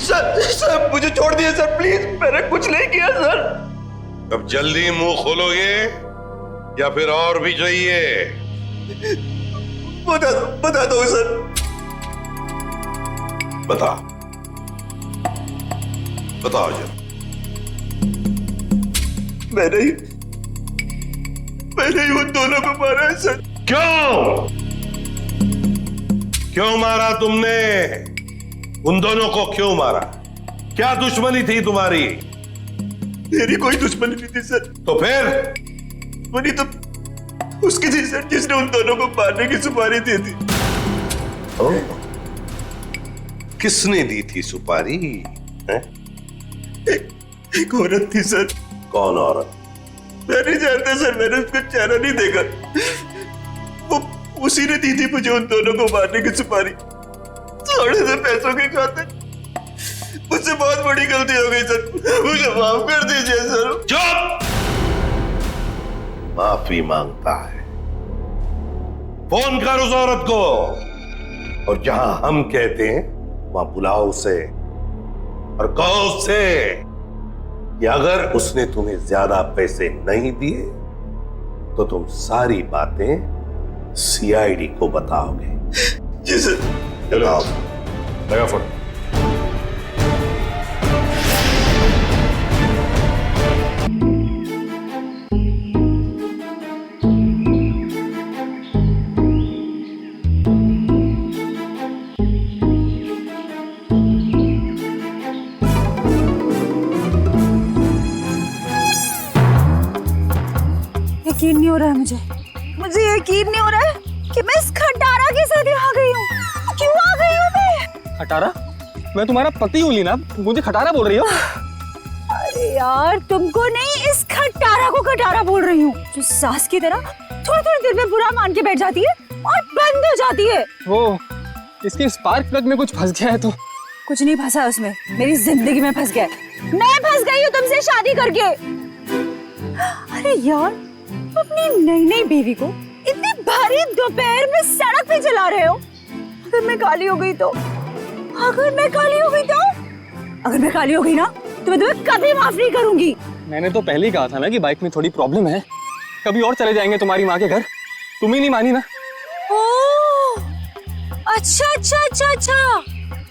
Sir मुझे छोड़ दिए सर, प्लीज, मैंने कुछ नहीं किया सर। अब जल्दी मुंह खोलोगे या फिर और भी चाहिए? बता दो सर। बताओ जरा। मैंने ही उन दोनों को मारा है सर। क्यों मारा तुमने? उन दोनों को क्यों मारा? क्या दुश्मनी थी तुम्हारी? मेरी कोई दुश्मनी नहीं थी सर। तो फिर? दुश्मनी तो उसकी थी सर जिसने उन दोनों को मारने की सुपारी दी थी। किसने दी थी सुपारी? एक औरत थी सर। कौन औरत? मैं नहीं जानता सर, मैंने उसका चेहरा नहीं देखा। वो उसी ने दी थी मुझे उन दोनों को मारने की सुपारी, थोड़े से पैसों के खातिर। मुझसे बहुत बड़ी गलती हो गई सर, मुझे माफ कर दीजिए सर। चुप! माफी मांगता है? फोन कर उस औरत को, और जहां हम कहते हैं वहां बुलाओ उसे, और कहो उससे कि अगर उसने तुम्हें ज्यादा पैसे नहीं दिए तो तुम सारी बातें सीआईडी को बताओगे। जी सर। चलो लगा फोन। यकीन नहीं हो रहा है मुझे यकीन नहीं हो रहा है कि मैं इस खटारा के साथ आ गई हूँ। क्यों आ गई हूँ मैं? खटारा? मैं तुम्हारा पति हूँ लीना, मुझे खटारा बोल रही हो? अरे यार, तुमको नहीं, इस खटारा को खटारा बोल रही हूँ, जो सास की तरह थोड़ी थोड़ी देर में बुरा मान के बैठ जाती है और बंद हो जाती है। वो इसके स्पार्क प्लग में कुछ फंस गया है। तो कुछ नहीं फंसा उसमें, मेरी जिंदगी में फंस गया। मैं फंस गई हूँ तुमसे शादी करके। अरे यार, अपनी नई नई बेबी को इतनी भारी दोपहर में सड़क पे चला रहे हो। अगर मैं काली हो गई तो? अगर मैं काली हो गई ना तो मैं तुम्हें कभी माफ नहीं करूंगी। मैंने तो पहले ही कहा था ना कि बाइक में थोड़ी प्रॉब्लम है, कभी और चले जाएंगे तुम्हारी माँ के घर। तुम ही नहीं मानी ना। ओह, अच्छा,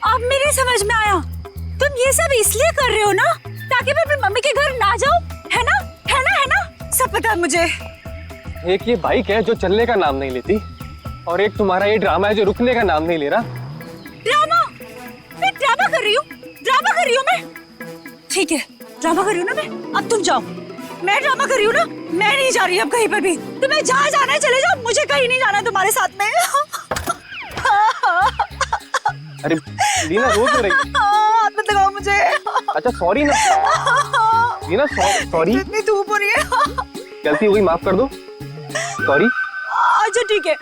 अब मेरी समझ में आया। तुम ये सब इसलिए कर रहे हो ना ताकि मैं अपनी मम्मी के घर ना जाऊं, है ना? सब पता है मुझे। एक ये बाइक है जो चलने का नाम नहीं लेती, और एक तुम्हारा ये ड्रामा है जो रुकने का नाम नहीं ले रहा। ड्रामा? मैं ड्रामा कर रही हूँ मैं? ठीक है, ड्रामा कर रही हूँ ना मैं। अब तुम जाओ। मैं ड्रामा कर रही हूँ ना, मैं नहीं जा रही अब कहीं पर भी। तुम्हें जहाँ जाना है चले जाओ, मुझे कहीं नहीं जाना तुम्हारे साथ में। अरे लीना, रो क्यों रही है? हाथ मत लगाओ मुझे। अच्छा सॉरी ना लीना, सॉरी। इतनी धूप हो रही है। गलती हो गई, माफ कर दो। सॉरी। अच्छा ठीक है,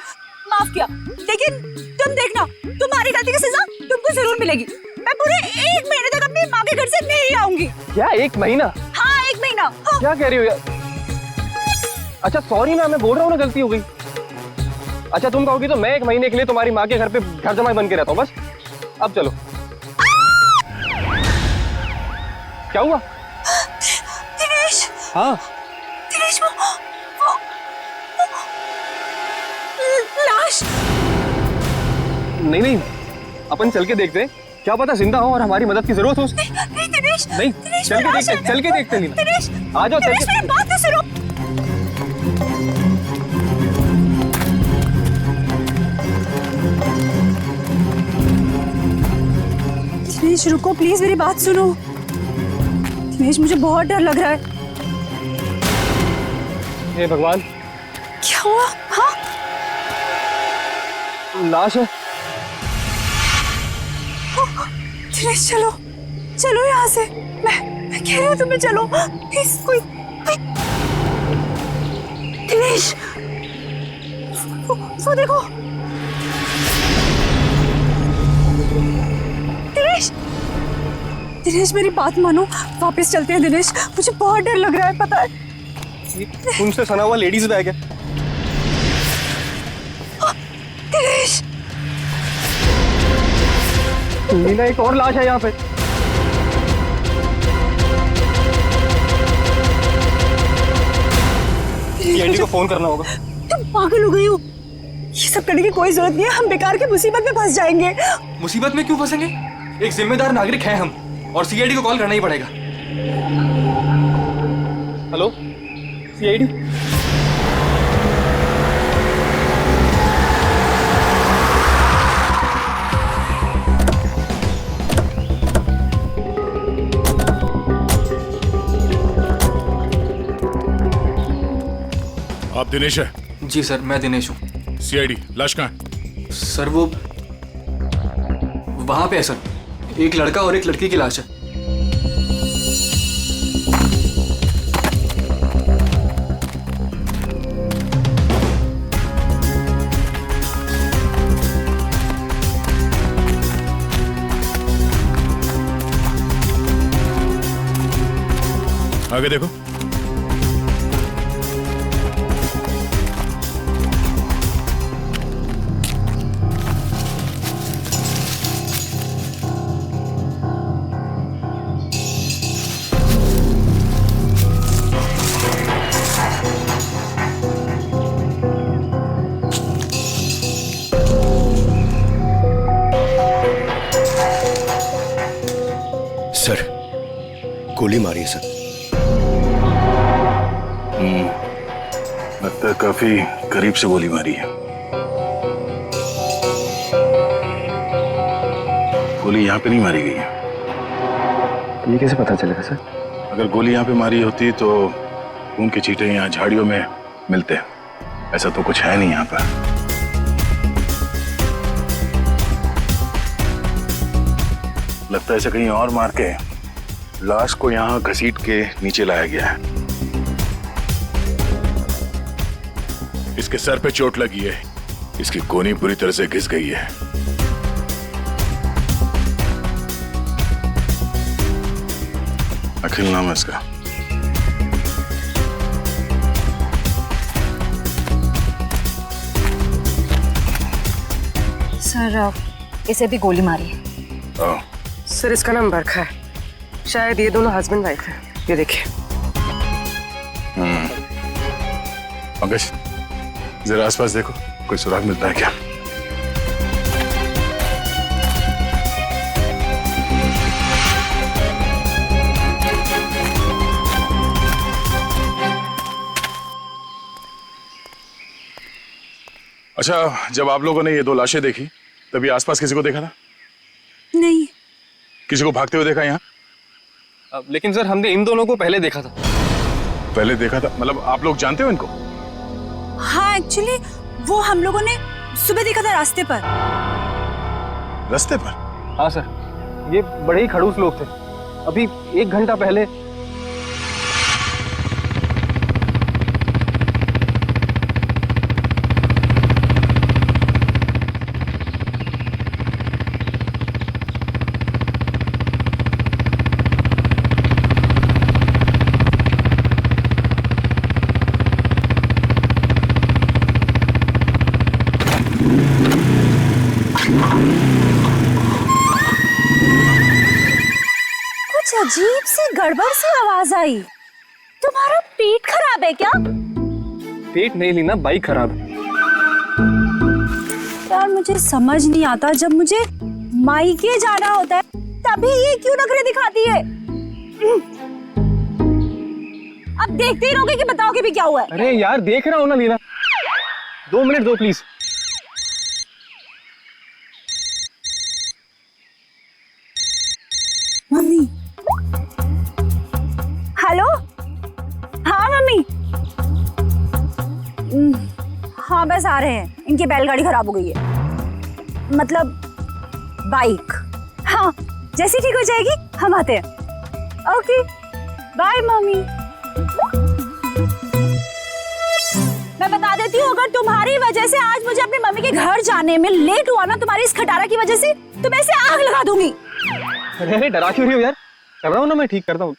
माफ किया, लेकिन तुम देखना, तुम्हारी गलती की सजा तुमको जरूर मिलेगी। मैं पूरे 1 महीने तक अपनी माँ के घर से नहीं आऊंगी। क्या 1 महीना? हाँ 1 महीना। हाँ। क्या कह रही हो यार? अच्छा सॉरी ना, मैं बोल रहा हूँ ना गलती हो गई। अच्छा तुम कहोगी तो मैं 1 महीने के लिए तुम्हारी माँ के घर पे घर जमाई बन के रहता हूँ बस। अब चलो। क्या हुआ? दिनेश। हाँ दिनेश, वो लाश। नहीं, अपन चल के देखते हैं, क्या पता जिंदा हो और हमारी मदद की जरूरत हो उसको। नहीं दिनेश, नहीं, चल के देखते लीना। दिनेश, आ जाओ, दिनेश मेरी बात तो सुनो। दिनेश रुको प्लीज, मेरी बात सुनो। दिनेश मुझे बहुत डर लग रहा है। हे भगवान, क्या हुआ? हाँ लाश है। दिनेश चलो यहाँ से। मैं कह रही हूँ तुम्हें, चलो प्लीज। कोई दिनेश, वो देखो। दिनेश मेरी बात मानो, वापस चलते हैं दिनेश, मुझे बहुत डर लग रहा है, पता है। तुमसे सना हुआ लेडीज बैग है। दिनेश, लीना, एक और लाश है यहाँ पे। सीआईडी को फोन करना होगा। तुम पागल हो गई हो? ये सब करने की कोई जरूरत नहीं है, हम बेकार की मुसीबत में फंस जाएंगे। मुसीबत में क्यों फंसेंगे? एक जिम्मेदार नागरिक हैं हम, और सीआईडी को कॉल करना ही पड़ेगा। Hello CID. आप दिनेश है? जी सर, मैं दिनेश हूँ। सीआईडी, लाश कहाँ है? सर वो वहां पे है सर, एक लड़का और एक लड़की की लाश है। आगे देखो। सर, गोली मारी है सर। लगता है काफी करीब से गोली मारी है। गोली यहाँ पे नहीं मारी गई है। ये कैसे पता चलेगा सर? अगर गोली यहाँ पे मारी होती तो खून के छींटे यहाँ झाड़ियों में मिलते। ऐसा तो कुछ है नहीं यहाँ पर। लगता है इसे कहीं और मार के लाश को यहाँ घसीट के नीचे लाया गया है। इसके सर पे चोट लगी है, इसकी कोहनी पूरी तरह से घिस गई है। अखिल नाम है इसका। सर, इसे भी गोली मारी है। ओह, सर इसका नाम बरखा है, शायद ये दोनों हस्बैंड वाइफ है। ये देखिए। पंकज जरा आसपास देखो, कोई सुराग मिलता है क्या? अच्छा, जब आप लोगों ने ये दो लाशें देखी तभी आसपास किसी को देखा था? नहीं। किसी को भागते हुए देखा यहाँ? लेकिन सर हमने इन दोनों को पहले देखा था। पहले देखा था मतलब आप लोग जानते हो इनको? हाँ, एक्चुअली वो हम लोगों ने सुबह देखा था रास्ते पर। रास्ते पर? हाँ सर, ये बड़े ही खड़ूस लोग थे। अभी 1 घंटा पहले अजीब सी गड़बड़ सी आवाज आई। तुम्हारा पेट खराब है क्या? पेट नहीं लीना, बाइक खराब है। यार मुझे समझ नहीं आता, जब मुझे मायके जाना होता है तभी ये क्यों नखरे दिखाती है? अब देखते ही रहोगे कि बताओगे भी क्या हुआ है? अरे यार देख रहा हूँ ना लीना, 2 मिनट दो प्लीज। मम्मी। हेलो। हाँ मम्मी। हाँ बस आ रहे हैं, इनकी बैलगाड़ी खराब हो गई है, मतलब बाइक। हाँ जैसी ठीक हो जाएगी हम आते हैं। Okay bye mummy. मैं बता देती हूँ, अगर तुम्हारी वजह से आज मुझे अपनी मम्मी के घर जाने में लेट हुआ ना, तुम्हारी इस खटारा की वजह से, तो मैं इसे आग लगा दूंगी। अरे डरा क्यों रही हो यार? कर रहा हूँ ना, मैं ठीक करता हूँ।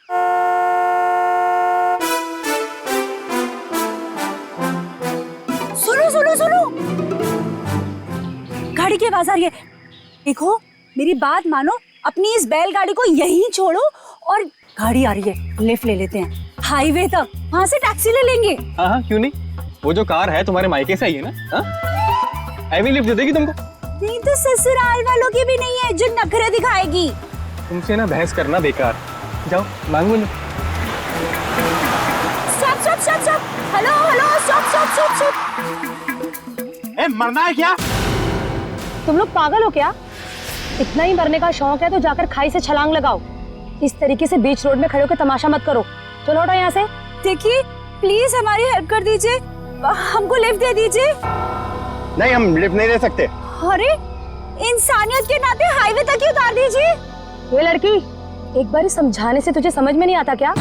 सुनो सुनो सुनो, गाड़ी की आवाज आ रही है। देखो मेरी बात मानो, अपनी इस बैलगाड़ी को यहीं छोड़ो और गाड़ी आ रही है, लिफ्ट ले लेते हैं। हाईवे तक, वहाँ से टैक्सी ले लेंगे। हाँ हाँ, क्यों नहीं। वो जो कार है तुम्हारे मायके से ही है ना। हाँ, हैवी लिफ्ट दे देगी तुमको। नहीं तो ससुराल वालों की भी नहीं है जो नखरे दिखाएगी। तुमसे ना बहस करना बेकार। जाओ मांगो ना। Stop stop stop stop, hello hello, stop stop stop stop. ए, मरना है क्या? तुम लोग पागल हो क्या? इतना ही मरने का शौक है तो जाकर खाई से छलांग लगाओ। इस तरीके से बीच रोड में खड़े होकर तमाशा मत करो। चलो हटो यहाँ से। देखिए प्लीज हमारी हेल्प कर दीजिए, हमको लिफ्ट दे दीजिए। नहीं, हम लिफ्ट नहीं दे सकते। अरे इंसानियत के नाते हाईवे तक ही उतार दीजिए। ये लड़की, एक बार समझाने से तुझे समझ में नहीं आता क्या?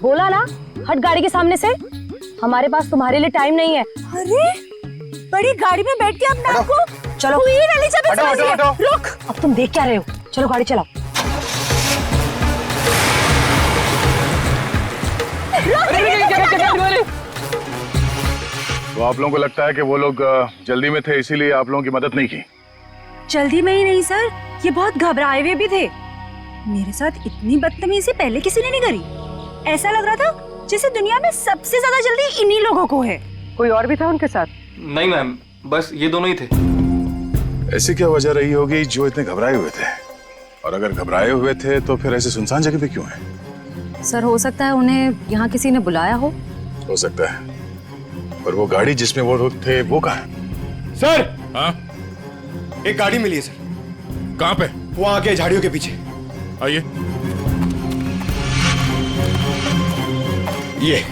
बोला ना हट गाड़ी के सामने से। हमारे पास तुम्हारे लिए टाइम नहीं है। अरे बड़ी गाड़ी में बैठ के अपने आप को चलो क्वीन एलिजाबेथ समझ रही है। रुक, अब तुम देख क्या रहे हो? चलो गाड़ी चलाओ। तो आप लोगों को लगता है कि वो लोग जल्दी में थे इसीलिए आप लोगों की मदद नहीं की? जल्दी में ही नहीं सर, ये बहुत घबराए हुए भी थे। मेरे साथ इतनी बदतमीजी पहले किसी ने नहीं करी। ऐसा लग रहा था जैसे दुनिया में सबसे ज्यादा जल्दी इन्हीं लोगों को है। कोई और भी था उनके साथ? नहीं मैम, बस ये दोनों ही थे। ऐसी क्या वजह रही होगी जो इतने घबराए हुए थे? और अगर घबराए हुए थे तो फिर ऐसे सुनसान जगह पे क्यों है? सर हो सकता है उन्हें यहाँ किसी ने बुलाया हो सकता है। पर वो गाड़ी जिसमें वो लोग थे वो कहाँ है? सर, हाँ, एक गाड़ी मिली है सर। कहाँ पे? वो आगे झाड़ियों के पीछे। आइए। ये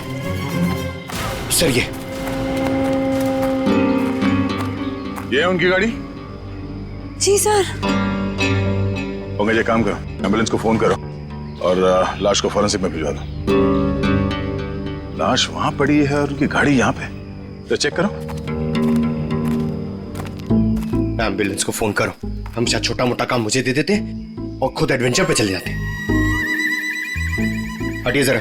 सर, ये है उनकी गाड़ी? जी सर। ओके, ये काम करो, एम्बुलेंस को फोन करो और लाश को फॉरेंसिक में भिजवा दो। लाश वहां पड़ी है और उनकी गाड़ी यहाँ पे, तो चेक करो। एम्बुलेंस को फोन करो। हम शायद छोटा मोटा काम मुझे दे देते और खुद एडवेंचर पे चले जाते। हटिए जरा।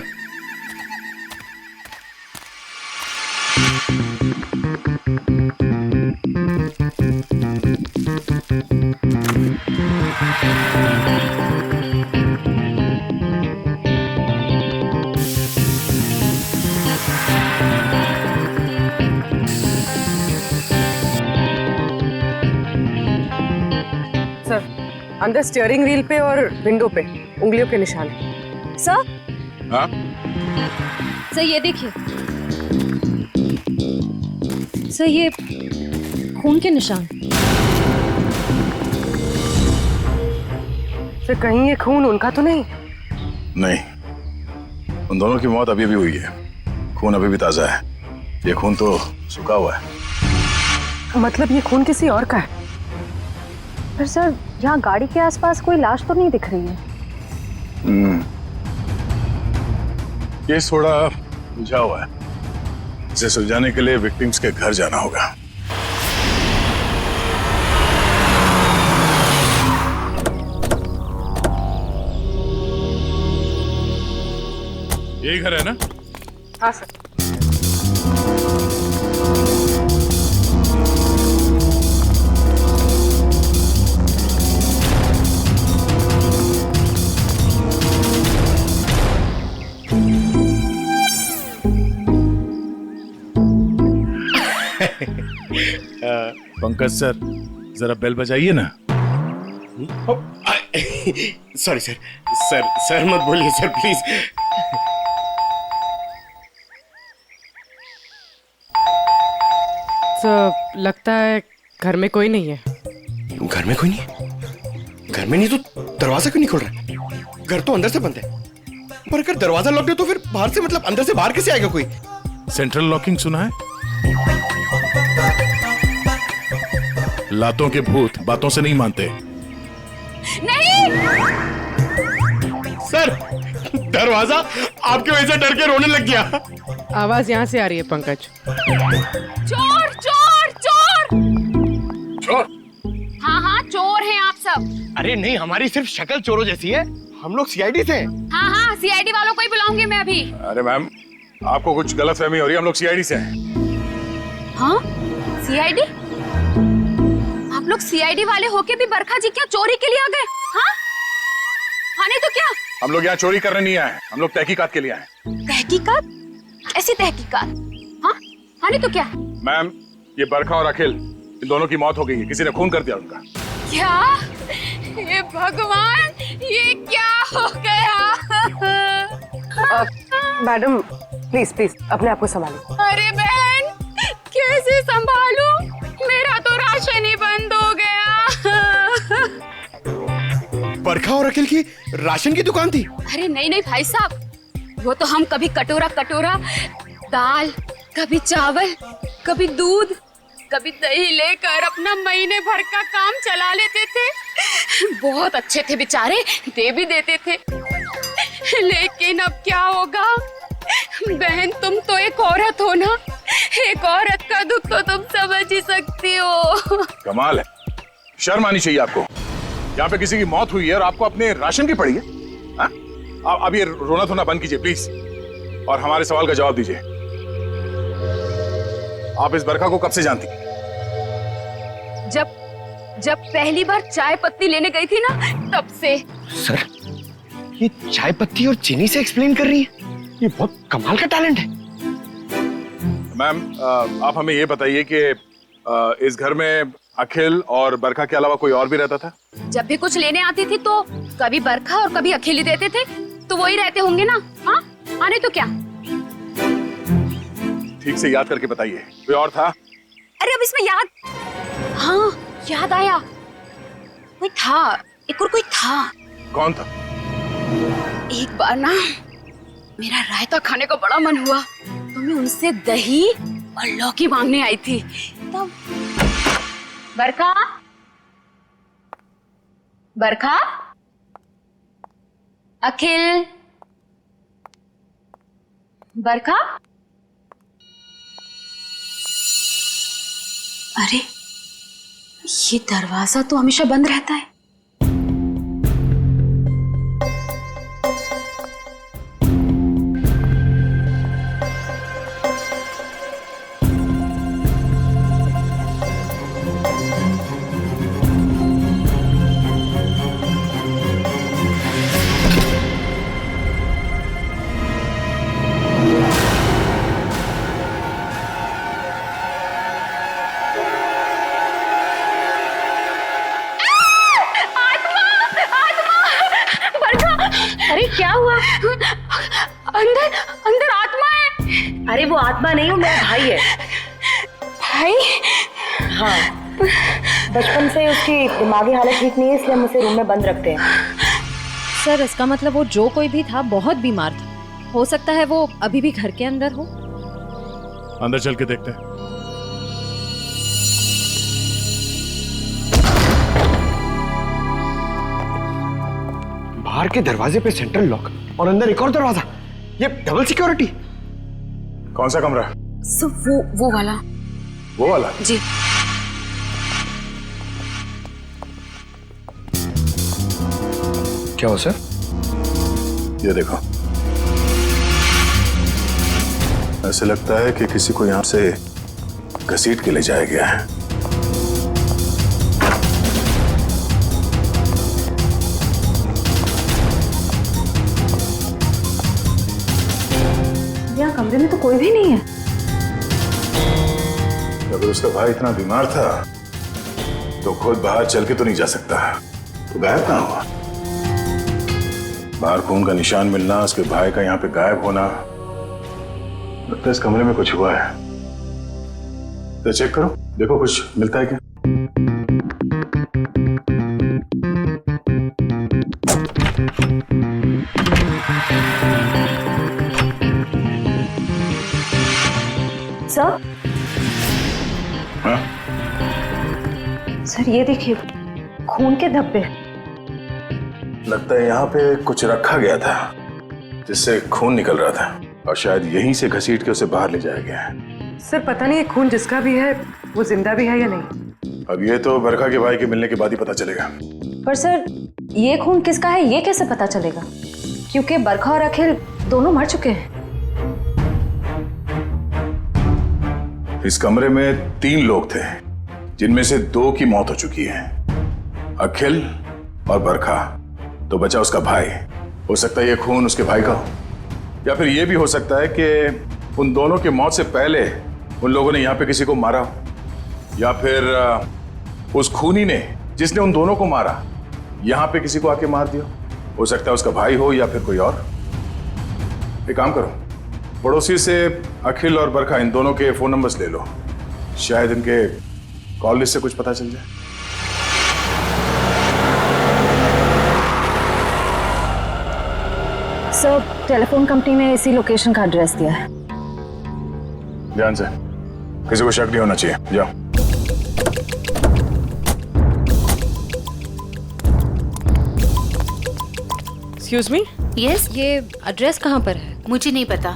सर, अंदर स्टीयरिंग व्हील पे और विंडो पे उंगलियों के निशान है। सर, हाँ, सर ये देखिए सर, ये खून के निशान। सर कहीं ये खून उनका तो नहीं? नहीं, उन दोनों की मौत अभी भी हुई है। खून अभी भी ताजा है। ये खून तो सूखा हुआ है। मतलब ये खून किसी और का है? पर सर, यहाँ गाड़ी के आसपास कोई लाश तो नहीं दिख रही है। केस थोड़ा उलझा हुआ है। इसे सुलझाने के लिए विक्टिम्स के घर जाना होगा। यही घर है ना? हाँ सर। पंकज सर, जरा बेल बजाइए ना। सॉरी सर, सर मत बोलिए सर प्लीज। तो लगता है घर में कोई नहीं है। घर में कोई नहीं है? घर में नहीं तो दरवाजा क्यों नहीं खोल रहा? घर तो अंदर से बंद है। पर अगर दरवाजा लॉक है तो फिर बाहर से, मतलब अंदर से बाहर कैसे आएगा कोई? सेंट्रल लॉकिंग सुना है? लातों के भूत बातों से नहीं मानते। नहीं सर, दरवाजा आपकी वजह से डर के रोने लग गया। आवाज यहाँ से आ रही है पंकज। चोर चोर चोर! चोर? हाँ हाँ चोर हैं आप सब। अरे नहीं, हमारी सिर्फ शक्ल चोरों जैसी है। हम लोग सीआईडी से हैं। हाँ हाँ सीआईडी वालों को ही बुलाऊंगी मैं अभी। अरे मैम, आपको कुछ गलतफहमी हो रही है। हम लोग सीआईडी से हैं। हाँ सीआईडी? आप लोग सीआईडी वाले होके भी बरखा जी क्या चोरी के लिए आ गए? हाँ हाँ नहीं तो क्या? हम लोग यहाँ चोरी करने नहीं आए, हम लोग तहकीकात के लिए आए। तहकीकात? ऐसी तहकीकात? हाँ हाँ नहीं तो क्या? मैम, ये बरखा और अखिल, इन दोनों की मौत हो गई है, किसी ने खून कर दिया उनका। क्या? ये भगवान, ये क्या हो गया? मैडम प्लीज प्लीज अपने आप को संभालो। अरे बहन, कैसे संभालूं? मेरा तो राशन ही बंद हो गया। बरखा और अखिल की राशन की दुकान थी? अरे नहीं नहीं भाई साहब, वो तो हम कभी कटोरा कटोरा दाल, कभी चावल, कभी दूध, कभी दही लेकर अपना महीने भर का काम चला लेते थे। बहुत अच्छे थे बेचारे, दे भी देते थे। लेकिन अब क्या होगा? बहन तुम तो एक औरत हो ना, एक औरत का दुख तो तुम समझ ही सकती हो। कमाल है, शर्म आनी चाहिए आपको। यहाँ पे किसी की मौत हुई है और आपको अपने राशन की पड़ी है। हाँ? अब ये रोना धोना बंद कीजिए प्लीज, और हमारे सवाल का जवाब दीजिए। आप इस बरखा को कब से जानती? जब पहली बार चाय पत्ती लेने गई थी ना, तब से। सर, ये चाय पत्ती और चीनी से एक्सप्लेन कर रही है? ये बहुत कमाल का टैलेंट है। मैम, आप हमें ये बताइए कि इस घर में अखिल और बरखा के अलावा कोई और भी रहता था? जब भी कुछ लेने आती थी तो कभी बरखा और कभी अखिल ही देते थे, तो वही रहते होंगे ना। हाँ आने तो क्या? ठीक से याद करके बताइए, कोई और था? अरे अब इसमें याद, हाँ याद आया, कोई था, एक और कोई था। कौन था? एक बार ना मेरा रायता खाने का बड़ा मन हुआ, तो मैं उनसे दही और लौकी मांगने आई थी। तब बरखा, बरखा, अखिल, बरखा। अरे ये दरवाजा तो हमेशा बंद रहता है। अरे क्या हुआ? अंदर अंदर आत्मा है। अरे वो आत्मा नहीं, वो मेरा भाई है। भाई? हाँ, बचपन से उसकी दिमागी हालत ठीक नहीं है, इसलिए हम उसे रूम में बंद रखते हैं। सर इसका मतलब वो जो कोई भी था बहुत बीमार था। हो सकता है वो अभी भी घर के अंदर हो। अंदर चल के देखते हैं। बाहर के दरवाजे पे सेंट्रल लॉक और अंदर एक और दरवाजा, ये डबल सिक्योरिटी। कौन सा कमरा? वो वाला। वो वाला? जी। क्या हो सर? ये देखो, ऐसे लगता है कि किसी को यहां से घसीट के ले जाया गया है। यहाँ कमरे में तो कोई भी नहीं है। अगर उसका भाई इतना बीमार था तो खुद बाहर चल के तो नहीं जा सकता, तो गायब कहाँ हुआ? बाहर खून का निशान मिलना, उसके भाई का यहाँ पे गायब होना, लगता है इस कमरे में कुछ हुआ है। तो चेक करो, देखो कुछ मिलता है क्या। सर? हाँ? सर ये देखिए, खून के धब्बे। लगता है यहाँ पे कुछ रखा गया था जिससे खून निकल रहा था, और शायद यहीं से घसीट के उसे बाहर ले जाया गया है। सर पता नहीं ये खून जिसका भी है वो जिंदा भी है या नहीं। अब ये तो बरखा के भाई के मिलने के बाद ही पता चलेगा। पर सर ये खून किसका है ये कैसे पता चलेगा? क्योंकि बरखा और अखिल दोनों मर चुके हैं। इस कमरे में 3 लोग थे, जिनमें से 2 की मौत हो चुकी है, अखिल और बरखा। तो बचा उसका भाई। हो सकता है ये खून उसके भाई का हो, या फिर ये भी हो सकता है कि उन दोनों की मौत से पहले उन लोगों ने यहाँ पे किसी को मारा हो, या फिर उस खूनी ने जिसने उन दोनों को मारा यहाँ पे किसी को आके मार दिया। हो सकता है उसका भाई हो या फिर कोई और। एक काम करो, पड़ोसी से अखिल और बरखा इन दोनों के फोन नंबर्स ले लो, शायद इनके कॉल लिस्ट से कुछ पता चल जाए। सर, टेलीफोन कंपनी ने इसी लोकेशन का एड्रेस दिया है। ध्यान से, किसी को शक नहीं होना चाहिए। जाओ। Excuse me. यस, ये एड्रेस कहाँ पर है? मुझे नहीं पता।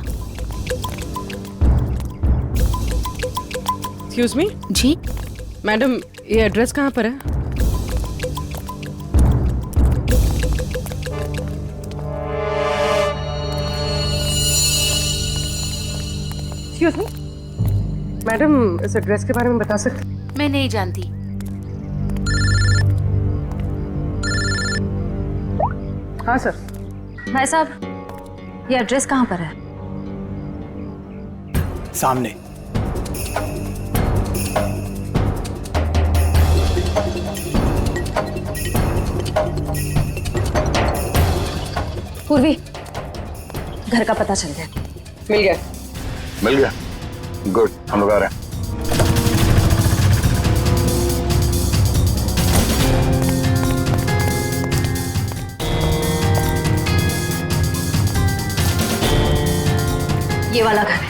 Excuse me. जी मैडम, ये एड्रेस कहाँ पर है? एक्सक्यूज मी मैडम, इस एड्रेस के बारे में बता सकते? मैं नहीं जानती। हाँ सर। भाई साहब, ये एड्रेस कहाँ पर है? सामने। पूर्वी, घर का पता चल गया। मिल गया। मिल गया? गुड, हम लोग आ रहे हैं। ये वाला घर है।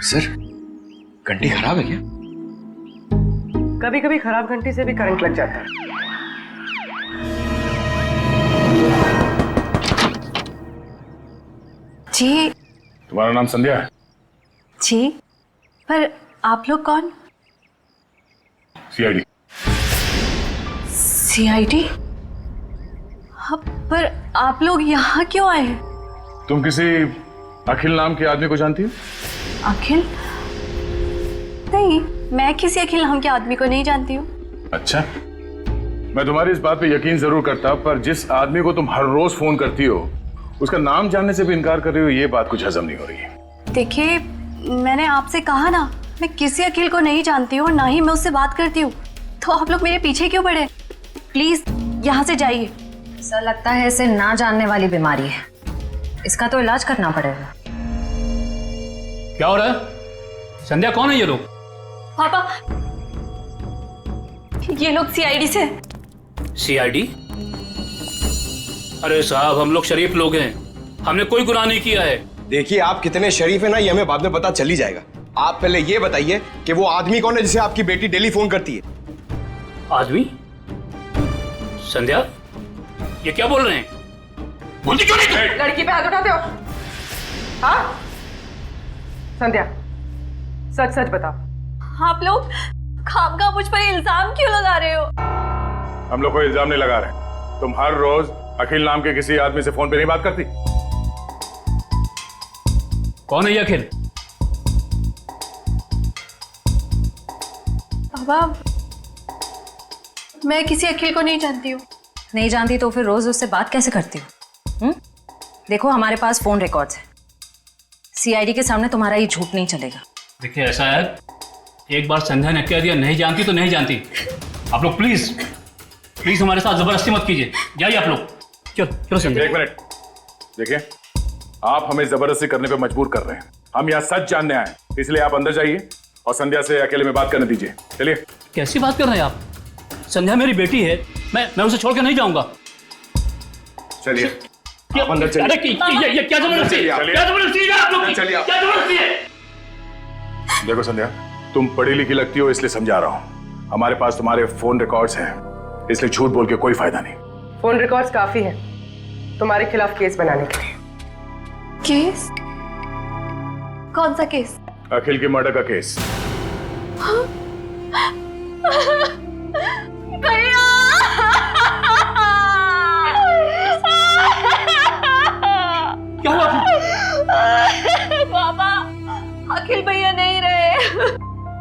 सर, घंटी खराब है क्या? कभी कभी खराब घंटी से भी करंट लग जाता है। जी। तुम्हारा नाम संध्या है? जी, पर आप लोग कौन? सीआईडी। सीआईडी? हाँ, पर आप लोग यहाँ क्यों आए? तुम किसी अखिल नाम के आदमी को जानती हो? अखिल? नहीं, मैं किसी अखिल नाम के आदमी को नहीं जानती हूँ। अच्छा, मैं तुम्हारी इस बात पे यकीन जरूर करता, पर जिस आदमी को तुम हर रोज फोन करती हो उसका नाम जानने से भी इनकार कर रही हो, ये बात कुछ हजम नहीं हो रही है। देखिए, मैंने आपसे कहा ना, मैं किसी अखिल को नहीं जानती हूँ, ना ही मैं उससे बात करती हूँ, तो आप लोग मेरे पीछे क्यों पड़े? प्लीज यहाँ से जाइए। सर, लगता है इसे ना जानने वाली बीमारी है, इसका तो इलाज करना पड़ेगा। क्या हो रहा है? संध्या, कौन है ये लोग? पापा, ये लोग सीआईडी से। सीआईडी? अरे साहब, हम लोग शरीफ लोग हैं, हमने कोई गुनाह नहीं किया है। देखिए, आप कितने शरीफ है ना, ये हमें बाद में पता चल ही जाएगा। आप पहले ये बताइए कि वो आदमी कौन है जिसे आपकी बेटी डेली फोन करती है? आदमी? संध्या, ये क्या बोल रहे हैं? बोलती क्यों नहीं? लड़की पे हाथ उठाते हो? हाँ संध्या, सच सच बताओ। आप लोग खामखा मुझ पर इल्जाम क्यों लगा रहे हो? हम लोग कोई इल्जाम नहीं लगा रहे। तुम हर रोज अखिल नाम के किसी आदमी से फोन पे नहीं बात करती? कौन है ये अखिल? बाबा, मैं किसी अखिल को नहीं जानती हूँ। नहीं जानती तो फिर रोज उससे बात कैसे करती हो? देखो, हमारे पास फोन रिकॉर्ड्स है, सीआईडी के सामने तुम्हारा ये झूठ नहीं चलेगा। देखिए, ऐसा है, एक बार संध्या ने कह दिया नहीं जानती तो नहीं जानती। आप लोग प्लीज प्लीज हमारे साथ जबरदस्ती मत कीजिए। जाइए आप लोग। चलो संध्या। एक मिनट, देखिए, आप हमें जबरदस्ती करने पे मजबूर कर रहे हैं। हम यहाँ सच जानने आए, इसलिए आप अंदर जाइए और संध्या से अकेले में बात करने दीजिए। चलिए। कैसी बात कर रहे हैं आप? संध्या मेरी बेटी है, मैं उसे छोड़ के नहीं जाऊंगा। चलिए, आप अंदर चलिए। अरे ये क्या जबरदस्ती है? क्या जबरदस्ती है आप लोग की? चलिए। क्या जबरदस्ती है? देखो संध्या, तुम पढ़ी लिखी लगती हो, इसलिए समझा रहा हूँ। हमारे पास तुम्हारे फोन रिकॉर्ड्स हैं, इसलिए झूठ बोल के कोई फायदा नहीं। फोन रिकॉर्ड्स काफी है तुम्हारे खिलाफ केस बनाने के लिए। केस? कौन सा केस? अखिल की मर्डर का केस। भैया!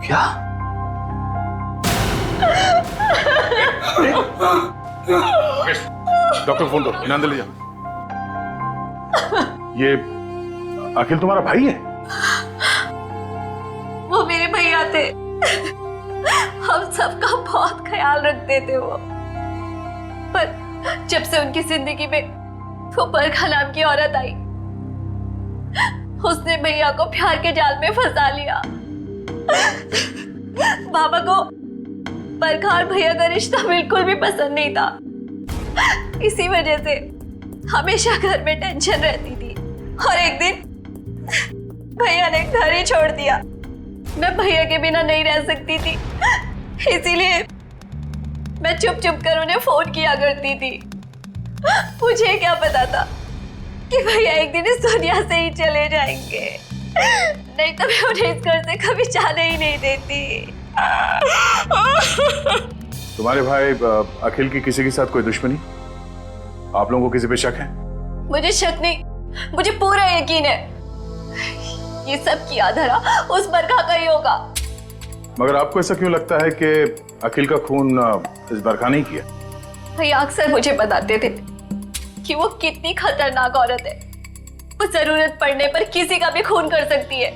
क्या? डॉक्टर फोन दो, इनाम ले जाओ। ये अखिल तुम्हारा भाई है? वो मेरे भैया थे। हम सबका बहुत ख्याल रखते थे वो। पर जब से उनकी जिंदगी में वो बरखा नाम की औरत आई, उसने भैया को प्यार के जाल में फंसा लिया। बाबा को बरखा और भैया का रिश्ता बिल्कुल भी पसंद नहीं था। इसी वजह से हमेशा घर में टेंशन रहती थी। और एक दिन भैया ने घर ही छोड़ दिया। मैं भैया के बिना नहीं रह सकती थी, इसीलिए मैं चुप चुप कर उन्हें फोन किया करती थी। मुझे क्या पता था कि भैया एक दिन इस दुनिया से ही चले जाएंगे, नहीं तो मैं उन्हें इस घर से कभी जाने ही नहीं देती। तुम्हारे भाई अखिल की किसी के साथ कोई दुश्मनी? आप लोगों को किसी पे शक है? मुझे शक नहीं, मुझे पूरा यकीन है ये सब किया धरा उस बरखा का ही होगा। मगर आपको ऐसा क्यों लगता है कि अखिल का खून इस बरखा ने किया? भैया अक्सर मुझे बताते थे कि वो कितनी खतरनाक औरत है। वो जरूरत पड़ने पर किसी का भी खून कर सकती है,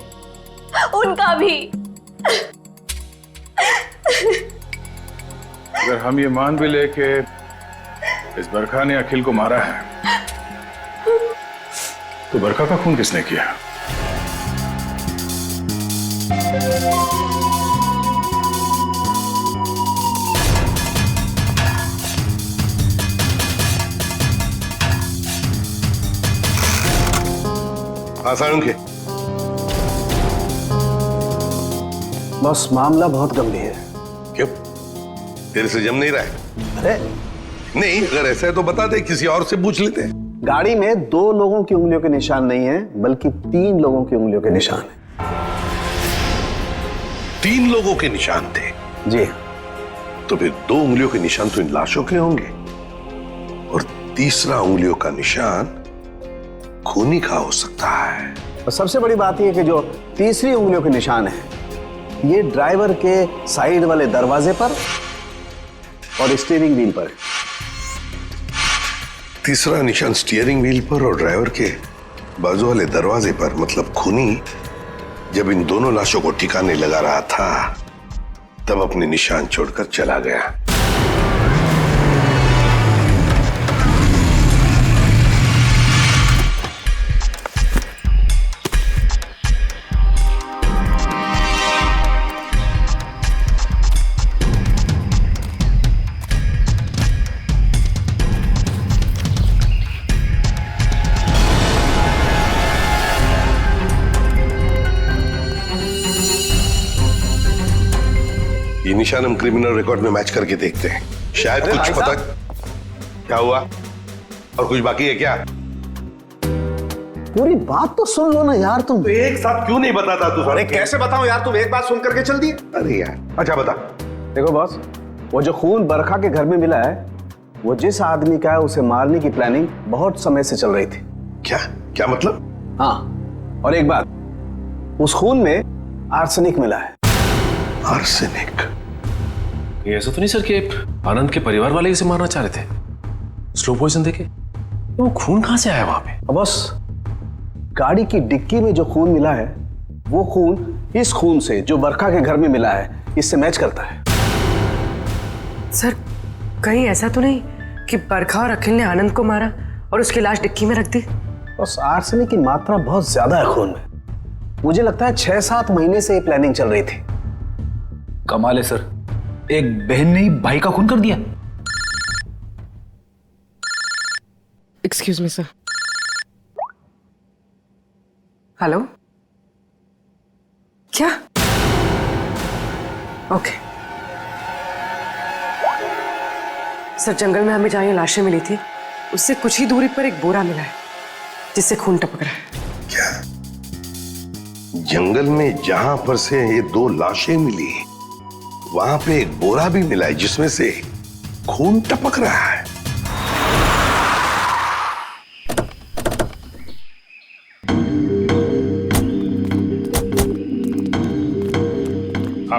उनका भी। अगर हम ये मान भी ले कि इस बरखा ने अखिल को मारा है, तो बरखा का खून किसने किया? आसान के बस मामला बहुत गंभीर है। क्यों? तेरे से जम नहीं रहा है? अरे नहीं, अगर ऐसा है तो बता दे, किसी और से पूछ लेते हैं। गाड़ी में 2 लोगों की उंगलियों के निशान नहीं है, बल्कि 3 लोगों की उंगलियों के निशान है। 3 लोगों के निशान थे? जी। तो फिर 2 उंगलियों के निशान तो इन लाशों के होंगे, और तीसरा उंगलियों का निशान खूनी का हो सकता है। और सबसे बड़ी बात यह कि जो तीसरी उंगलियों के निशान है, ये ड्राइवर के साइड वाले दरवाजे पर और स्टीयरिंग व्हील पर है। तीसरा निशान स्टीयरिंग व्हील पर और ड्राइवर के बाजू वाले दरवाजे पर, मतलब खूनी जब इन दोनों लाशों को ठिकाने लगा रहा था, तब अपने निशान छोड़कर चला गया। ये निशान हम क्रिमिनल रिकॉर्ड में मैच करके देखते हैं, शायद कुछ पता। क्या हुआ? और कुछ बाकी है क्या? पूरी बात तो सुन लो ना यार तुम। तो एक साथ क्यों नहीं बताता तू? अरे कैसे बताऊं यार, तुम एक बात सुन करके चल दिए। अरे यार, अच्छा बता। देखो बॉस, वो जो खून बरखा के घर में मिला है, वो जिस आदमी का है उसे मारने की प्लानिंग बहुत समय से चल रही थी। क्या क्या मतलब? हाँ, और एक बात, उस खून में आर्सेनिक मिला है। आर्सेनिक? ये ऐसा तो नहीं सर कि आनंद के परिवार वाले इसे मारना चाह रहे थे? स्लो पॉइजन देके? वो खून कहां से आया वहां पे? बस गाड़ी की डिक्की में जो खून मिला है, वो खून इस खून से जो बरखा के घर में मिला है, इससे मैच करता है। सर, कहीं ऐसा तो नहीं कि बरखा और अखिल ने आनंद को मारा और उसकी लाश डिक्की में रख दी? बस आर्सेनिक की मात्रा बहुत ज्यादा है खून में। मुझे लगता है 6-7 महीने से ये प्लानिंग चल रही थी। कमाल है सर, एक बहन ने ही भाई का खून कर दिया। Excuse me sir. हेलो, क्या? ओके सर, जंगल में हमें जहां ये लाशें मिली थी, उससे कुछ ही दूरी पर एक बोरा मिला है जिससे खून टपक रहा है। क्या? जंगल में जहां पर से ये 2 लाशें मिली, वहां पे एक बोरा भी मिला है जिसमें से खून टपक रहा है।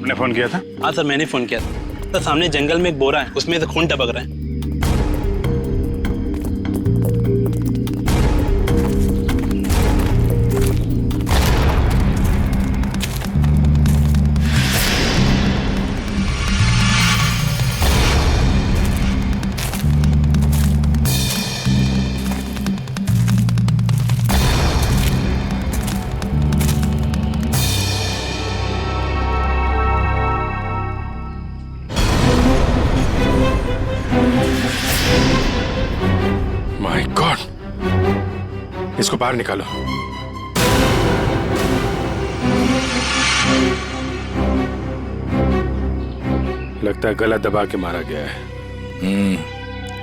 आपने फोन किया था? हाँ सर, मैंने फोन किया था। सर सामने जंगल में एक बोरा है, उसमें से खून टपक रहा है। माय गॉड, इसको बाहर निकालो। लगता है गला दबा के मारा गया है।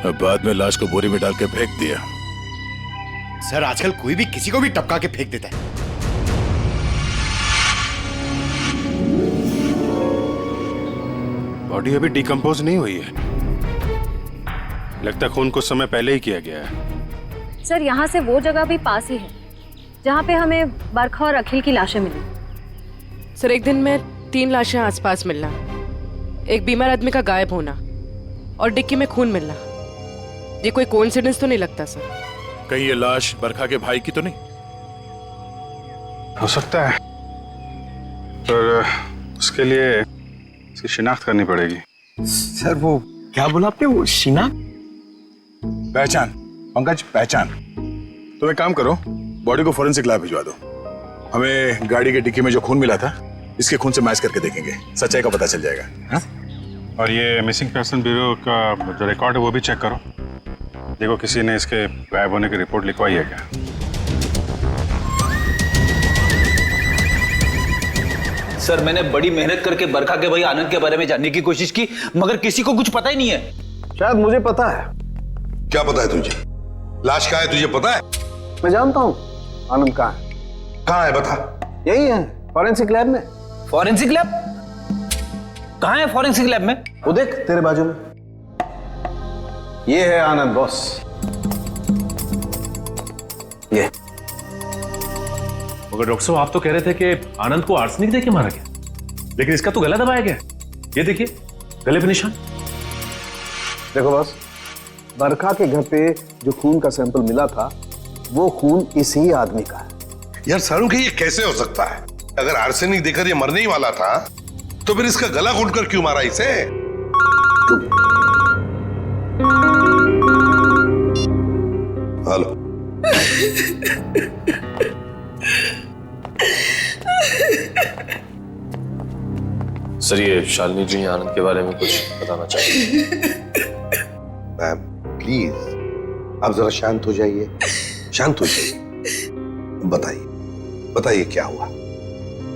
अब बाद में लाश को बोरी में डाल के फेंक दिया। सर आजकल कोई भी किसी को भी टपका के फेंक देता है। बॉडी अभी डिकम्पोज नहीं हुई है। लगता है खून कुछ समय पहले ही किया गया है। सर यहाँ से वो जगह भी पास ही है जहाँ पे हमें बरखा और अखिल की लाशें मिली। सर एक दिन में 3 लाशें आसपास मिलना, एक बीमार आदमी का गायब होना और डिक्की में खून मिलना, ये कोई कोइंसिडेंस तो नहीं लगता सर? कहीं ये लाश बरखा के भाई की तो नहीं? हो सकता है, पर उसके लिए इसकी शिनाख्त करनी पड़ेगी। सर वो क्या बोला आपने, वो शिनाख्त? पहचान पंकज, पहचान। तो एक काम करो, बॉडी को फोरेंसिक लैब भिजवा दो। हमें गाड़ी के डिक्की में जो खून मिला था इसके खून से मैच करके देखेंगे, सच्चाई का पता चल जाएगा। हा? और ये मिसिंग पर्सन ब्यूरो का जो रिकॉर्ड है वो भी चेक करो, देखो किसी ने इसके गायब होने की रिपोर्ट लिखवाई है क्या। सर मैंने बड़ी मेहनत करके बरखा के भाई आनंद के बारे में जानने की कोशिश की, मगर किसी को कुछ पता ही नहीं है। शायद मुझे पता है। क्या पता है तुझे? लाश कहाँ है तुझे पता है? मैं जानता हूँ आनंद कहाँ है। कहाँ है बता? यही है, फॉरेंसिक लैब में। Forensic lab? कहाँ है फॉरेंसिक लैब में? वो देख तेरे बाजू में, ये है आनंद बॉस। ये मगर डॉक्टर साहब आप तो कह रहे थे कि आनंद को आर्सेनिक देके मारा गया, लेकिन इसका तो गला दबाया गया। ये देखिए गले पे निशान। देखो बॉस, बरखा के घर पे जो खून का सैंपल मिला था वो खून इसी आदमी का है। यार सारुण ये कैसे हो सकता है? अगर आर्सेनिक देकर ये मरने ही वाला था तो फिर इसका गला घोंटकर क्यों मारा इसे? हेलो सर ये शालिनी जी आनंद के बारे में कुछ बताना चाहिए। मैम प्लीज आप जरा शांत हो जाइए, शांत हो जाइए। बताइए बताइए क्या हुआ?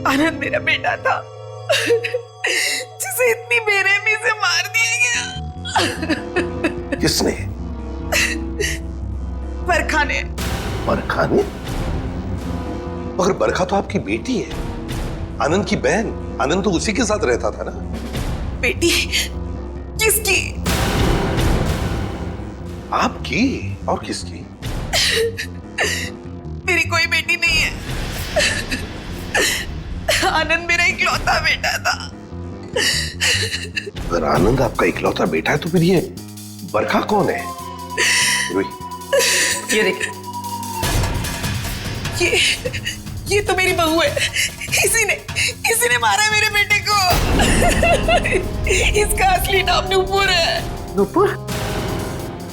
आनंद मेरा बेटा था जिसे इतनी बेरहमी से मार दिया गया। किसने? बरखा ने। बरखा ने? मगर बरखा तो आपकी बेटी है, आनंद की बहन। आनंद तो उसी के साथ रहता था ना। बेटी? किसकी? आपकी और किसकी? मेरी कोई बेटी नहीं है। आनंद मेरा इकलौता बेटा था। अगर आनंद आपका इकलौता बेटा है तो फिर ये बरखा कौन है? ये देख, ये तो मेरी बहू है। इसी ने मारा मेरे बेटे को। इसका असली नाम नूपुर है। नूपुर?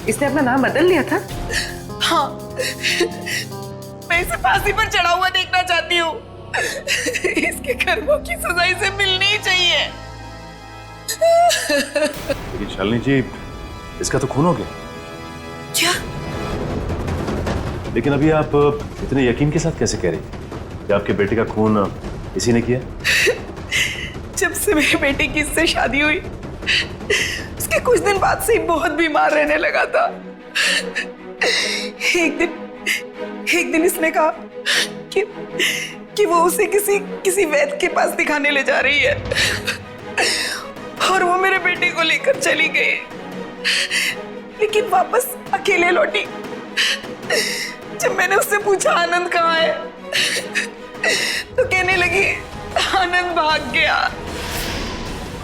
इसने अपना नाम बदल लिया था? हाँ, मैं इसे फांसी पर चढ़ा हुआ देखना चाहती हूँ। इसके कर्मों की सजा इसे मिलनी ही चाहिए। लेकिन शालिनी जी इसका तो खून हो गया। क्या? लेकिन अभी आप इतने यकीन के साथ कैसे कह रही हैं कि आपके बेटे का खून इसी ने किया? जब से मेरे बेटे की इससे शादी हुई उसके कुछ दिन बाद से ही बहुत बीमार रहने लगा था। एक दिन इसने कहा कि वो उसे किसी वैद्य के पास दिखाने ले जा रही है और वो मेरे बेटे को लेकर चली गई, लेकिन वापस अकेले लौटी। जब मैंने उससे पूछा आनंद कहाँ है तो कहने लगी आनंद भाग गया।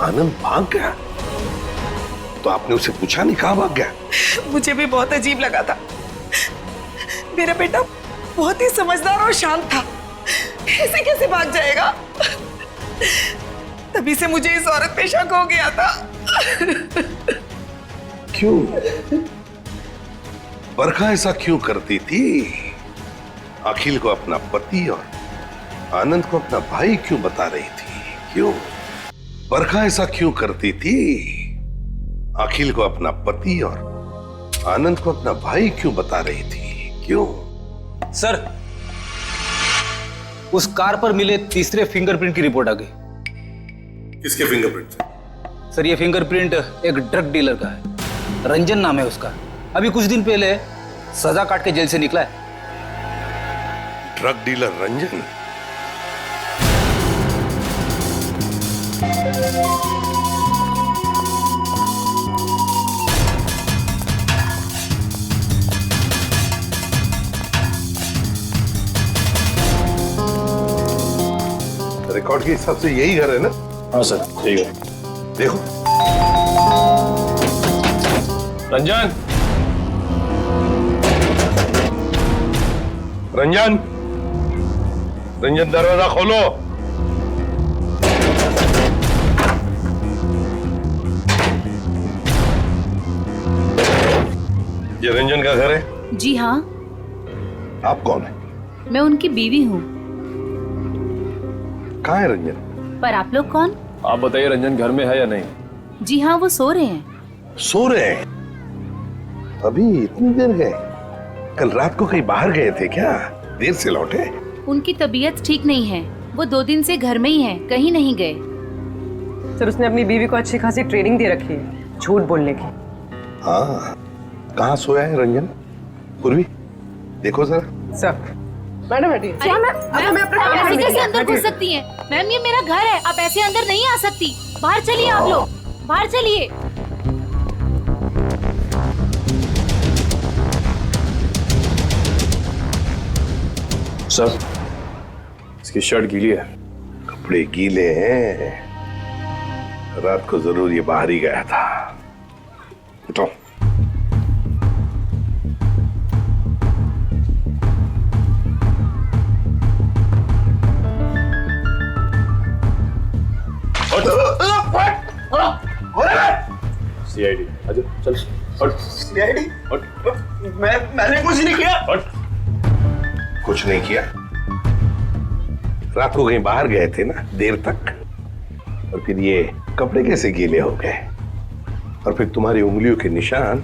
आनंद भाग गया? तो आपने उसे पूछा नहीं कहाँ भाग गया? मुझे भी बहुत अजीब लगा था। मेरा बेटा बहुत ही समझदार और शांत था, ऐसे कैसे भाग जाएगा? तभी से मुझे इस औरत पे शक हो गया था। क्यों? बरखा ऐसा क्यों करती थी? अखिल को अपना पति और आनंद को अपना भाई क्यों बता रही थी? क्यों? बरखा ऐसा क्यों करती थी? अखिल को अपना पति और आनंद को अपना भाई क्यों बता रही थी? क्यों? सर, उस कार पर मिले तीसरे फिंगरप्रिंट की रिपोर्ट आ गई। किसके फिंगरप्रिंट? सर, ये फिंगरप्रिंट एक ड्रग डीलर का है, रंजन नाम है उसका। अभी कुछ दिन पहले सजा काट के जेल से निकला है। Drug dealer Ranjan? रिकॉर्ड के हिसाब से यही घर है ना? हाँ सर, यही है। देखो रंजन, रंजन, रंजन दरवाजा खोलो। ये रंजन का घर है? जी हाँ। आप कौन है? मैं उनकी बीवी हूँ। कहाँ है रंजन? पर आप लोग कौन? आप बताइए रंजन घर में है या नहीं? जी हाँ, वो सो रहे हैं। सो रहे हैं? अभी इतनी देर गए? कल रात को कहीं बाहर गए थे क्या? देर से लौटे? उनकी तबीयत ठीक नहीं है, वो 2 दिन से घर में ही है, कहीं नहीं गए। सर, उसने अपनी बीवी को अच्छी खासी ट्रेनिंग दे रखी है झूठ बोलने की। हाँ, कहाँ सोया है रंजन? पूर्वी देखो जरा। सर, मैडम बैठिए। आप ऐसे कैसे अंदर घुस सकती हैं? मैम, ये मेरा घर है, आप ऐसे अंदर नहीं आ सकती। बाहर चलिए आप लोग, बाहर चलिए। सर, इसकी शर्ट गीली है। कपड़े गीले हैं? रात को जरूर ये बाहर ही गया था। उठो। सीआईडी, अच्छा चल। सीआईडी? मैंने कुछ नहीं किया। कुछ नहीं किया? रात को कहीं बाहर गए थे ना देर तक, और फिर ये कपड़े कैसे गीले हो गए? और फिर तुम्हारी उंगलियों के निशान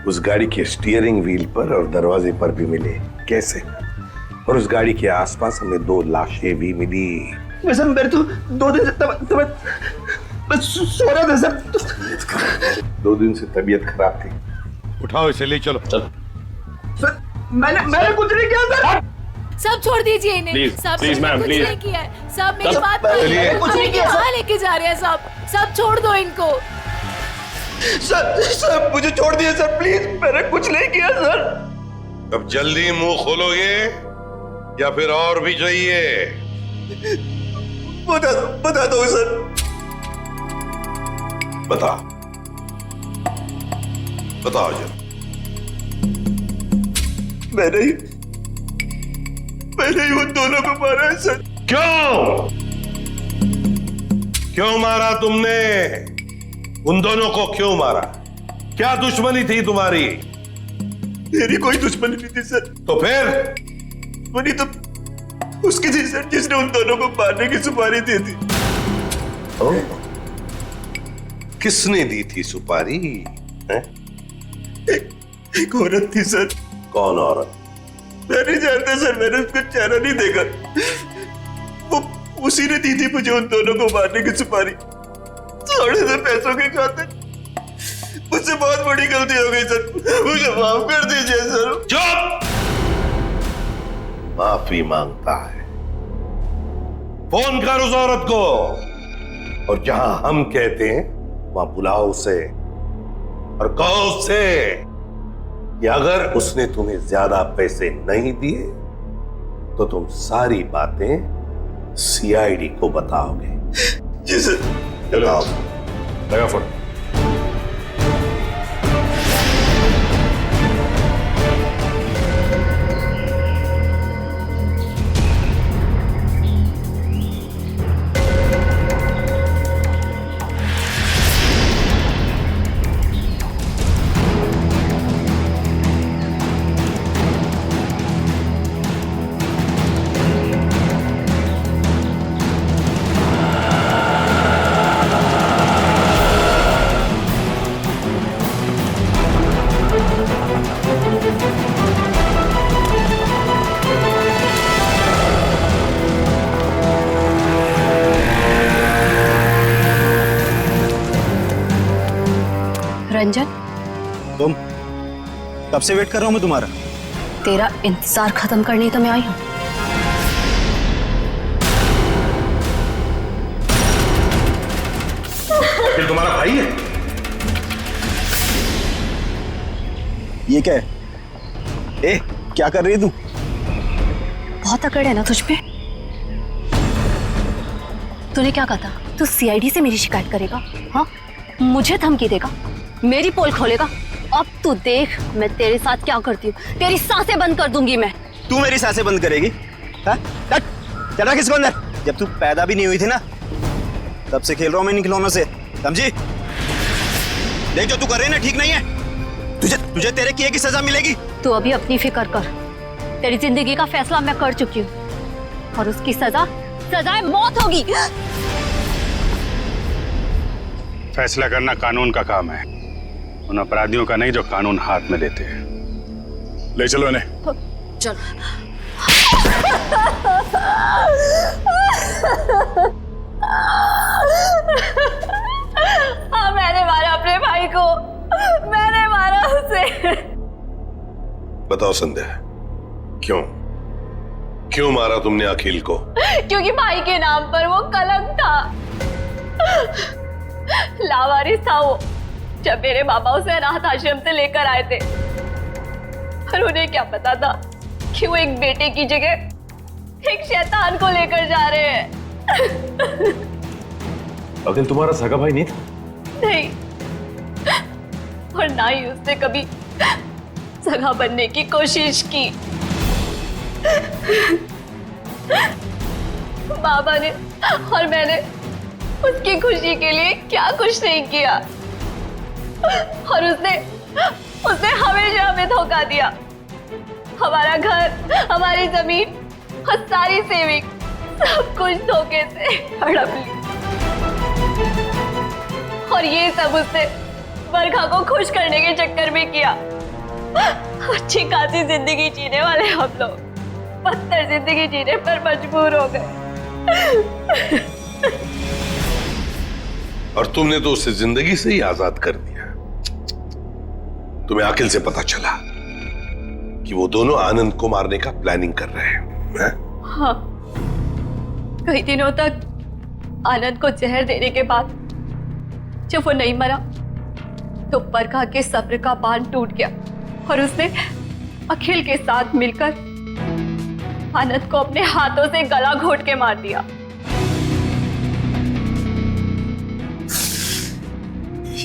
उस गाड़ी के स्टीयरिंग व्हील पर और दरवाजे पर भी मिले, कैसे? और उस गाड़ी के आसपास हमें 2 लाशें भी मिली। वैसे मेरे तो 2 दिन से मैं सो रहा था सर। 2 दिन से तबीयत खराब थी। उठाओ इसे, ले चलो। चल सर, मैंने कुछ नहीं किया सर। सब छोड़ दीजिए इन्हें। प्लीज, सब प्लीज मैम, कुछ प्लीज। नहीं किया है। सब मेरी बात चलिए। कुछ नहीं किया। कहाँ लेके जा रहे हैं सब छोड़ दो इनको। सर मुझे छोड़ दिए सर, प्लीज। मैंने कुछ नहीं किया सर। अब जल्दी मुंह खोलोगे या फिर और भी चाहिए? बता दो सर। बताओ जरा। मैंने ही उन दोनों को मारा है सर। क्यों मारा तुमने? उन दोनों को क्यों मारा? क्या दुश्मनी थी तुम्हारी? मेरी कोई दुश्मनी नहीं थी सर। तो फिर? दुश्मनी तो उसकी थी सर, जिसने उन दोनों को मारने की सुपारी दी थी। किसने दी थी सुपारी? एक औरत थी सर। कौन औरत? मैं नहीं जानता सर, मैंने उसका चेहरा नहीं देखा। वो उसी ने दी थी मुझे उन दोनों को मारने की सुपारी, थोड़े से पैसों के खातिर। मुझसे बहुत बड़ी गलती हो गई सर, मुझे माफ कर दीजिए सर। चुप! माफी मांगता है? फोन कर उस औरत को, और जहां हम कहते हैं वहां बुलाओ उसे, और कहो उससे कि अगर उसने तुम्हें ज्यादा पैसे नहीं दिए तो तुम सारी बातें सीआईडी को बताओगे। जी सर। चलो लगा फोन। रंजन, तुम कब से वेट कर रहा हूं मैं तुम्हारा? तेरा इंतजार खत्म करने तो मैं आई हूँ। फिर तुम्हारा भाई है? ये क्या है? ए, क्या कर रही है तू? बहुत अकड़ है ना तुझ पे। तूने क्या कहा था? तू सीआईडी से मेरी शिकायत करेगा? हाँ, मुझे धमकी देगा, मेरी पोल खोलेगा। अब तू देख मैं तेरे साथ क्या करती हूँ। तेरी सांसें बंद कर दूंगी मैं। तू मेरी सांसें बंद करेगी? हाँ? चल किसको अंदर। जब तू पैदा भी नहीं हुई थी ना, तब से खेल रहा हूं मैं इन खिलौनों से, समझी? देख जो तू कर रही है ना, ठीक नहीं है। तुझे तेरे किए की सजा मिलेगी। तू अभी अपनी फिक्र कर। तेरी जिंदगी का फैसला मैं कर चुकी हूँ और उसकी सजाए मौत होगी। फैसला करना कानून का काम है, उन अपराधियों का नहीं जो कानून हाथ में लेते हैं। ले चलो इन्हें। चल। हाँ, मैंने मारा अपने भाई को, मैंने मारा उसे। बताओ संध्या, क्यों मारा तुमने अखिल को? क्योंकि भाई के नाम पर वो कलंक था। लावारिस था वो। जब मेरे बाबा उसे अनाथ आश्रम से लेकर आए थे, पर उन्हें क्या पता था कि वो एक बेटे की जगह एक शैतान को लेकर जा रहे हैं। अखिल तुम्हारा सगा भाई नहीं था? नहीं, और ना ही उसने कभी सगा बनने की कोशिश की। बाबा ने और मैंने उसकी खुशी के लिए क्या कुछ नहीं किया, और उसने हमेशा हमें धोखा दिया। हमारा घर, हमारी जमीन और सारी सेविंग, सब कुछ धोखे से हड़प ली। और ये सब उसने बरखा को खुश करने के चक्कर में किया। अच्छी खासी जिंदगी जीने वाले हम लोग बदतर जिंदगी जीने पर मजबूर हो गए। और तुमने तो उसे जिंदगी से ही आजाद कर दिया। तुम्हें अखिल से पता चला कि वो दोनों आनंद को मारने का प्लानिंग कर रहे हैं। हाँ, कई दिनों तक आनंद को जहर देने के बाद जब वो नहीं मरा, तो बरखा के सब्र का बांध टूट गया और उसने अखिल के साथ मिलकर आनंद को अपने हाथों से गला घोट के मार दिया।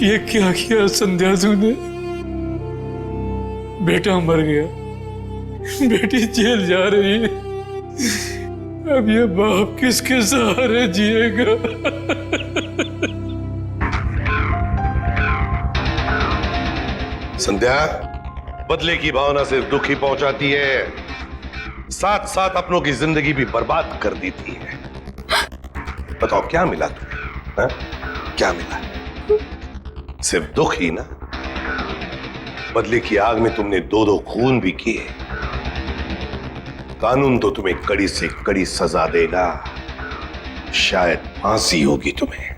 ये क्या किया संध्या तूने? बेटा मर गया, बेटी जेल जा रही है, अब ये बाप किसके सहारे जिएगा? संध्या, बदले की भावना से दुख ही पहुंचाती है, साथ साथ अपनों की जिंदगी भी बर्बाद कर देती है। बताओ क्या मिला तुम्हें? हा? क्या मिला? सिर्फ दुख ही ना। बदले की आग में तुमने दो खून भी किए। कानून तो तुम्हें कड़ी से कड़ी सजा देगा, शायद फांसी होगी तुम्हें।